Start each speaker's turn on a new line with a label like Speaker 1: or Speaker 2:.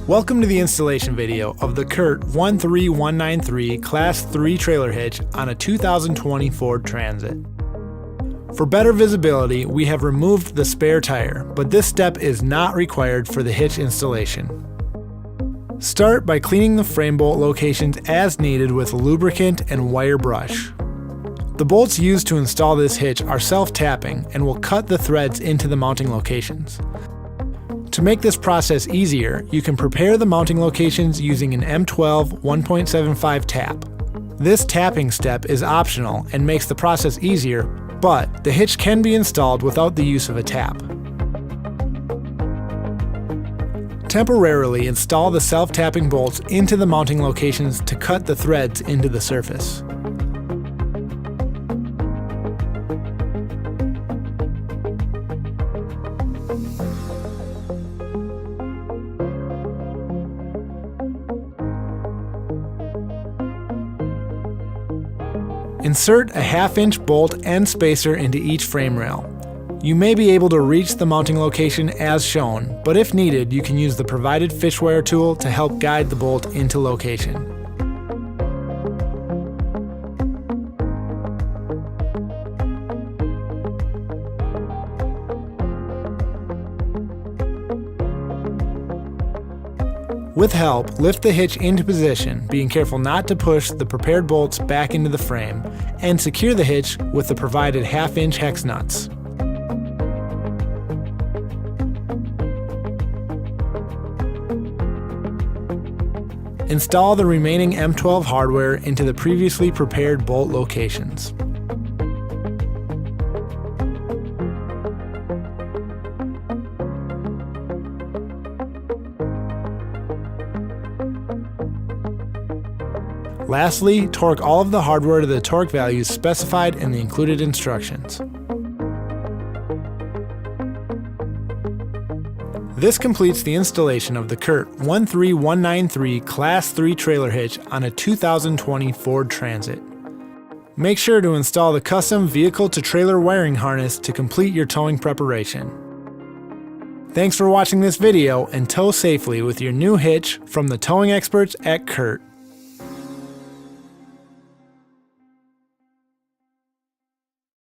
Speaker 1: Welcome to the installation video of the CURT 13193 Class 3 trailer hitch on a 2020 Ford Transit. For better visibility, we have removed the spare tire, but this step is not required for the hitch installation. Start by cleaning the frame bolt locations as needed with lubricant and wire brush. The bolts used to install this hitch are self-tapping and will cut the threads into the mounting locations. To make this process easier, you can prepare the mounting locations using an M12 1.75 tap. This tapping step is optional and makes the process easier, but the hitch can be installed without the use of a tap. Temporarily install the self-tapping bolts into the mounting locations to cut the threads into the surface. Insert a 1/2-inch bolt and spacer into each frame rail. You may be able to reach the mounting location as shown, but if needed, you can use the provided fish wire tool to help guide the bolt into location. With help, lift the hitch into position, being careful not to push the prepared bolts back into the frame, and secure the hitch with the provided 1/2-inch hex nuts. Install the remaining M12 hardware into the previously prepared bolt locations. Lastly, torque all of the hardware to the torque values specified in the included instructions. This completes the installation of the CURT 13193 Class 3 trailer hitch on a 2020 Ford Transit. Make sure to install the custom vehicle-to-trailer wiring harness to complete your towing preparation. Thanks for watching this video, and tow safely with your new hitch from the towing experts at CURT.